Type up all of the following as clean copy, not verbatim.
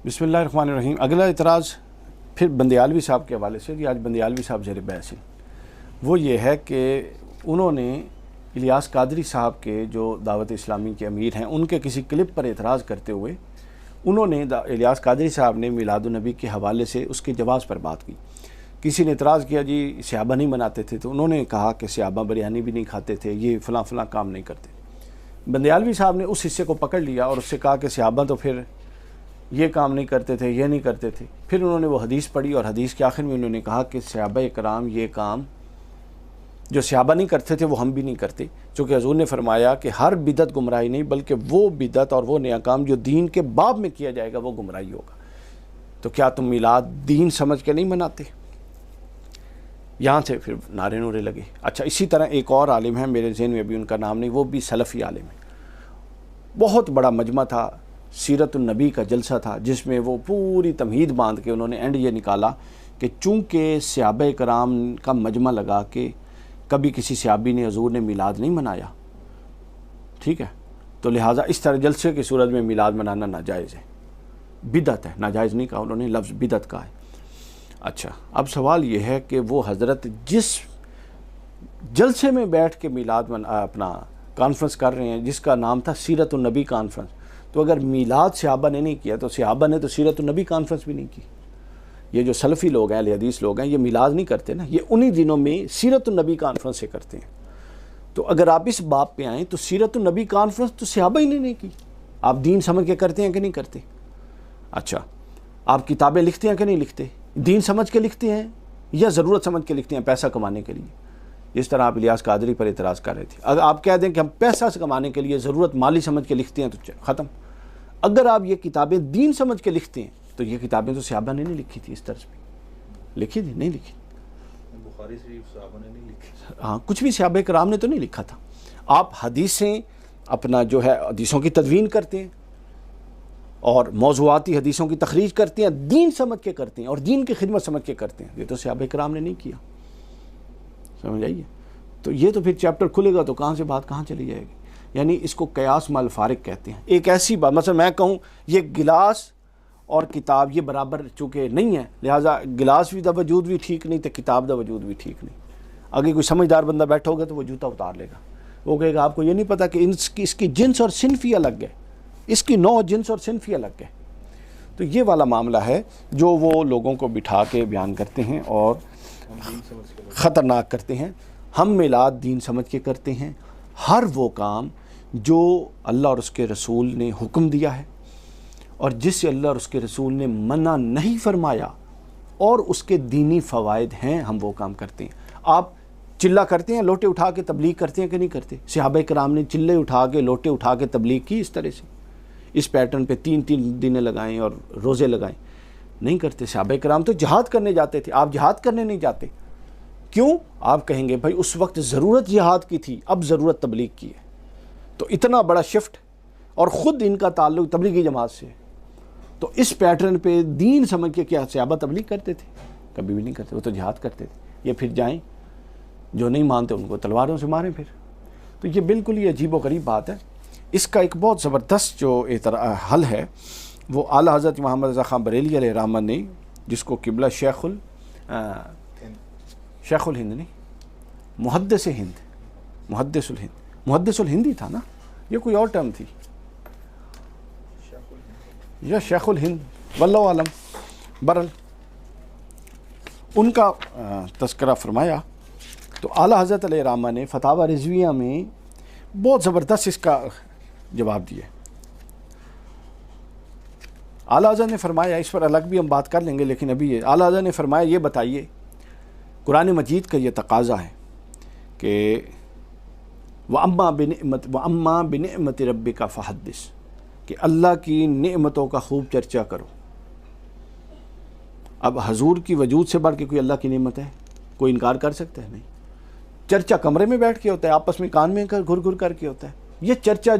بسم اللہ الرحمن الرحیم۔ اگلا اعتراض پھر بندیالوی صاحب کے حوالے سے، آج بندیالوی صاحب زیر بحث ہیں، وہ یہ ہے کہ انہوں نے الیاس قادری صاحب کے جو دعوت اسلامی کے امیر ہیں ان کے کسی کلپ پر اعتراض کرتے ہوئے انہوں نے الیاس قادری صاحب نے میلاد النبی کے حوالے سے اس کے جواز پر بات کی۔ کسی نے اعتراض کیا جی صحابہ نہیں مناتے تھے، تو انہوں نے کہا کہ صحابہ بریانی بھی نہیں کھاتے تھے، یہ فلاں فلاں کام نہیں کرتے۔ بندیالوی صاحب نے اس حصے کو پکڑ لیا اور اس سے کہا کہ صحابہ تو پھر یہ کام نہیں کرتے تھے، یہ نہیں کرتے تھے۔ پھر انہوں نے وہ حدیث پڑھی اور حدیث کے آخر میں انہوں نے کہا کہ صحابہ کرام یہ کام جو صحابہ نہیں کرتے تھے وہ ہم بھی نہیں کرتے، چونکہ حضور نے فرمایا کہ ہر بدعت گمراہی نہیں بلکہ وہ بدعت اور وہ نیا کام جو دین کے باب میں کیا جائے گا وہ گمراہی ہوگا۔ تو کیا تم میلاد دین سمجھ کے نہیں مناتے؟ یہاں سے پھر نعرے نورے لگے۔ اچھا، اسی طرح ایک اور عالم ہے، میرے ذہن میں ابھی ان کا نام نہیں، وہ بھی سلفی عالم ہے، بہت بڑا مجمع تھا، سیرت النبی کا جلسہ تھا، جس میں وہ پوری تمہید باندھ کے انہوں نے اینڈ یہ نکالا کہ چونکہ صحابہ کرام کا مجمع لگا کہ کبھی کسی صحابی نے حضور نے میلاد نہیں منایا، ٹھیک ہے، تو لہٰذا اس طرح جلسے کی صورت میں میلاد منانا ناجائز ہے، بدعت ہے، ناجائز نہیں کہا انہوں نے، لفظ بدعت کا ہے۔ اچھا، اب سوال یہ ہے کہ وہ حضرت جس جلسے میں بیٹھ کے میلاد اپنا کانفرنس کر رہے ہیں جس کا نام تھا سیرت النبی کانفرنس، تو اگر میلاد صحابہ نے نہیں کیا تو صحابہ نے تو سیرت النبی کانفرنس بھی نہیں کی۔ یہ جو سلفی لوگ ہیں، اہل حدیث لوگ ہیں، یہ میلاد نہیں کرتے نا، یہ انہی دنوں میں سیرت النبی کانفرنس سے کرتے ہیں۔ تو اگر آپ اس باب پہ آئیں تو سیرت النبی کانفرنس تو صحابہ ہی نے نہیں کی، آپ دین سمجھ کے کرتے ہیں کہ نہیں کرتے؟ اچھا، آپ کتابیں لکھتے ہیں کہ نہیں لکھتے؟ دین سمجھ کے لکھتے ہیں یا ضرورت سمجھ کے لکھتے ہیں پیسہ کمانے کے لیے؟ اس طرح آپ الیاس قادری پر اعتراض کر رہے تھے۔ اگر آپ کہہ دیں کہ ہم پیسہ سے کمانے کے لیے ضرورت مالی سمجھ کے لکھتے ہیں تو ختم۔ اگر آپ یہ کتابیں دین سمجھ کے لکھتے ہیں تو یہ کتابیں تو صحابہ نے نہیں لکھی تھی، اس طرز پہ لکھی تھی؟ نہیں لکھی۔ بخاری شریف صحابہ نے نہیں لکھی، ہاں، کچھ بھی صحابہ کرام نے تو نہیں لکھا تھا۔ آپ حدیثیں اپنا جو ہے حدیثوں کی تدوین کرتے ہیں اور موضوعاتی حدیثوں کی تخریج کرتے ہیں، دین سمجھ کے کرتے ہیں اور دین کی خدمت سمجھ کے کرتے ہیں، یہ تو صحابہ کرام نے نہیں کیا، سمجھ آئیے؟ تو یہ تو پھر چیپٹر کھلے گا تو کہاں سے بات کہاں چلی جائے گی۔ یعنی اس کو قیاس مع الفارق کہتے ہیں۔ ایک ایسی بات، مثلا میں کہوں یہ گلاس اور کتاب یہ برابر چونکہ نہیں ہے، لہٰذا گلاس بھی دا وجود بھی ٹھیک نہیں تو کتاب دا وجود بھی ٹھیک نہیں۔ اگر کوئی سمجھدار بندہ بیٹھا ہوگا تو وہ جوتا اتار لے گا، وہ کہے گا آپ کو یہ نہیں پتہ کہ اس کی جنس اور صنف ہی الگ ہے، اس کی نوع جنس اور صنف ہی الگ ہے۔ تو یہ والا معاملہ ہے جو وہ لوگوں کو بٹھا کے بیان کرتے ہیں اور خطرناک کرتے ہیں۔ ہم میلاد دین سمجھ کے کرتے ہیں، ہر وہ کام جو اللہ اور اس کے رسول نے حکم دیا ہے اور جس سے اللہ اور اس کے رسول نے منع نہیں فرمایا اور اس کے دینی فوائد ہیں، ہم وہ کام کرتے ہیں۔ آپ چلہ کرتے ہیں، لوٹے اٹھا کے تبلیغ کرتے ہیں کہ نہیں کرتے؟ صحابہ کرام نے چلے اٹھا کے لوٹے اٹھا کے تبلیغ کی اس طرح سے، اس پیٹرن پہ 3 دن لگائیں اور روزے لگائیں؟ نہیں کرتے۔ صحابہ کرام تو جہاد کرنے جاتے تھے، آپ جہاد کرنے نہیں جاتے، کیوں؟ آپ کہیں گے بھائی اس وقت ضرورت جہاد کی تھی، اب ضرورت تبلیغ کی ہے۔ تو اتنا بڑا شفٹ، اور خود ان کا تعلق تبلیغی جماعت سے ہے، تو اس پیٹرن پہ دین سمجھ کے کیا صحابہ تبلیغ کرتے تھے؟ کبھی بھی نہیں کرتے، وہ تو جہاد کرتے تھے۔ یہ پھر جائیں جو نہیں مانتے ان کو تلواروں سے ماریں پھر۔ تو یہ بالکل ہی عجیب و غریب بات ہے۔ اس کا ایک بہت زبردست جو حل ہے وہ اعلیٰ حضرت محمد رضا خان بریلوی علیہ الرحمہ نے، جس کو قبلہ شیخ الہند نہیں، محدث الہند ہی تھا نا، یہ کوئی اور ٹرم تھی یا شیخ الہند، واللہ عالم، برل ان کا تذکرہ فرمایا۔ تو اعلیٰ حضرت علیہ الرحمہ نے فتاوی رضویہ میں بہت زبردست اس کا جواب دیا۔ اعلیٰ حضرت نے فرمایا، اس پر الگ بھی ہم بات کر لیں گے لیکن ابھی یہ اعلیٰ حضرت نے فرمایا، یہ بتائیے قرآن مجید کا یہ تقاضا ہے کہ وَأَمَّا بِنِعْمَتِ رَبِّكَ فَحَدِّثْ، کہ اللہ کی نعمتوں کا خوب چرچا کرو۔ اب حضور کی وجود سے بڑھ کے کوئی اللہ کی نعمت ہے؟ کوئی انکار کر سکتا ہے؟ نہیں۔ چرچا کمرے میں بیٹھ کے ہوتا ہے، آپس میں کان میں گھر گھر کر کے ہوتا ہے، یہ چرچا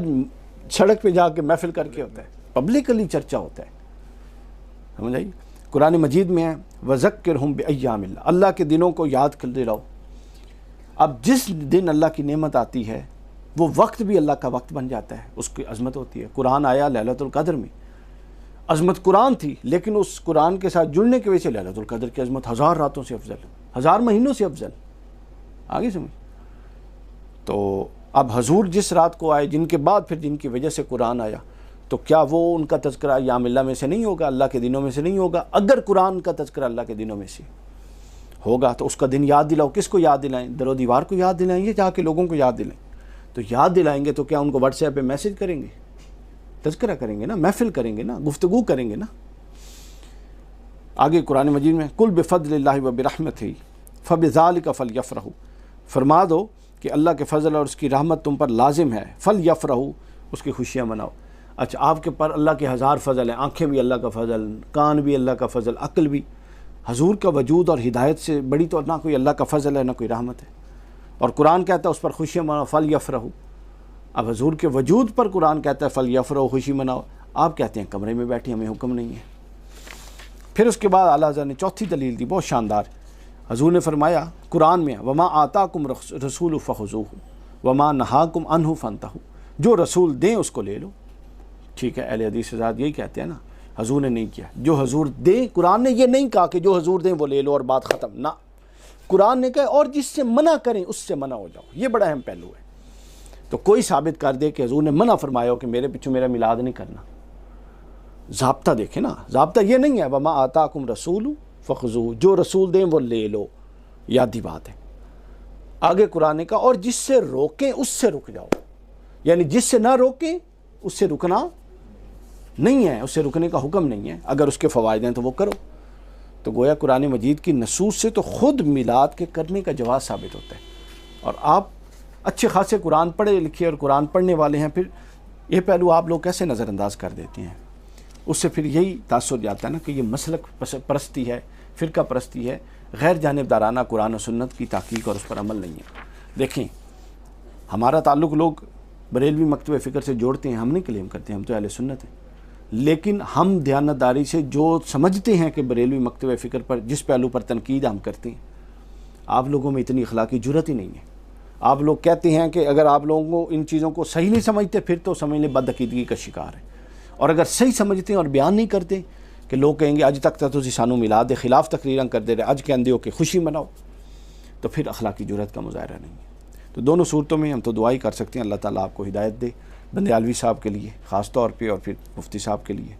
سڑک پہ جا کے محفل کر کے ہوتا ہے، پبلکلی چرچا ہوتا ہے، سمجھ آئی؟ قرآن مجید میں ہے وَذَكِّرْهُمْ بِأَيَّامِ اللَّهِ، اللہ کے دنوں کو یاد کرتے رہو۔ اب جس دن اللہ کی نعمت آتی ہے وہ وقت بھی اللہ کا وقت بن جاتا ہے، اس کی عظمت ہوتی ہے۔ قرآن آیا لیلۃ القدر میں، عظمت قرآن تھی، لیکن اس قرآن کے ساتھ جڑنے کی وجہ سے لیلۃ القدر کی عظمت 1000 راتوں سے افضل، 1000 مہینوں سے افضل. آگے سمجھ. تو اب حضور جس رات کو آئے، جن کے بعد پھر جن کی وجہ سے قرآن آیا، تو کیا وہ ان کا تذکرہ ایام اللہ میں سے نہیں ہوگا، اللہ کے دنوں میں سے نہیں ہوگا؟ اگر قرآن کا تذکرہ اللہ کے دنوں میں سے ہوگا تو اس کا دن یاد دلاؤ. کس کو یاد دلائیں؟ در و دیوار کو یاد دلائیں گے، جا کے لوگوں کو یاد دلائیں؟ تو یاد دلائیں گے تو کیا ان کو واٹس ایپ پہ میسج کریں گے؟ تذکرہ کریں گے نا، محفل کریں گے نا، گفتگو کریں گے نا. آگے قرآن مجید میں قل بفضل اللہ و برحمتہ فبذالک فلیفرحوا، فرما دو کہ اللہ کے فضل اور اس کی رحمت تم پر لازم ہے، فلیفرحوا، اس کی خوشیاں مناؤ. اچھا، آپ کے پر اللہ کے 1000 فضل ہیں، آنکھیں بھی اللہ کا فضل، کان بھی اللہ کا فضل، عقل بھی. حضور کا وجود اور ہدایت سے بڑی تو نہ کوئی اللہ کا فضل ہے، نہ کوئی رحمت ہے. اور قرآن کہتا ہے اس پر خوشیاں مناؤ، فلیفرحوا. اب حضور کے وجود پر قرآن کہتا ہے فلیفرحوا، خوشی مناؤ. آپ کہتے ہیں کمرے میں بیٹھے ہمیں حکم نہیں ہے. پھر اس کے بعد اعلیٰ حضرت نے چوتھی دلیل دی، بہت شاندار. حضور نے فرمایا قرآن میں وما آتاکم رسول فخذوہ وما نہاکم عنہ فانتہوا، جو رسول دیں اس کو لے لو. ٹھیک ہے، اہل حدیث حضرات یہی کہتے ہیں نا، حضور نے نہیں کیا. جو حضور دیں، قرآن نے یہ نہیں کہا کہ جو حضور دیں وہ لے لو اور بات ختم، نہ. قرآن نے کہا اور جس سے منع کریں اس سے منع ہو جاؤ. یہ بڑا اہم پہلو ہے. تو کوئی ثابت کر دے کہ حضور نے منع فرمایا ہو کہ میرے پیچھے میرا میلاد نہیں کرنا. ضابطہ دیکھیں نا، ضابطہ یہ نہیں ہے وما آتاکم رسول فخذوہ، جو رسول دیں وہ لے لو، یادی بات ہے. آگے قرآن نے کہا اور جس سے روکیں اس سے رک جاؤ، یعنی جس سے نہ روکیں اس سے رکنا نہیں ہے، اس سے رکنے کا حکم نہیں ہے. اگر اس کے فوائد ہیں تو وہ کرو. تو گویا قرآن مجید کی نصوص سے تو خود میلاد کے کرنے کا جواز ثابت ہوتا ہے. اور آپ اچھے خاصے قرآن پڑھے لکھے اور قرآن پڑھنے والے ہیں، پھر یہ پہلو آپ لوگ کیسے نظر انداز کر دیتے ہیں؟ اس سے پھر یہی تاثر جاتا ہے نا کہ یہ مسلک پرستی ہے، فرقہ پرستی ہے، غیر جانبدارانہ قرآن و سنت کی تحقیق اور اس پر عمل نہیں ہے. دیکھیں، ہمارا تعلق لوگ بریلوی مکتب فکر سے جوڑتے ہیں، ہم نہیں کلیم کرتے، ہم تو اہل سنت ہیں. لیکن ہم دیانتداری سے جو سمجھتے ہیں کہ بریلوی مکتب فکر پر جس پہلو پر تنقید ہم کرتے ہیں، آپ لوگوں میں اتنی اخلاقی جرت ہی نہیں ہے. آپ لوگ کہتے ہیں کہ اگر آپ لوگوں کو ان چیزوں کو صحیح نہیں سمجھتے پھر تو سمجھ لیں بدعقیدگی کا شکار ہے. اور اگر صحیح سمجھتے ہیں اور بیان نہیں کرتے کہ لوگ کہیں گے اج تک تو تسی سانو میلاد کے خلاف تقریراں کر دے رہے، اج کہندے ہو کہ خوشی مناؤ، تو پھر اخلاقی جرت کا مظاہرہ نہیں ہے. تو دونوں صورتوں میں ہم تو دعا ہی کر سکتے ہیں، اللہ تعالیٰ آپ کو ہدایت دے، بندیالوی صاحب کے لیے خاص طور پہ اور پھر مفتی صاحب کے لیے.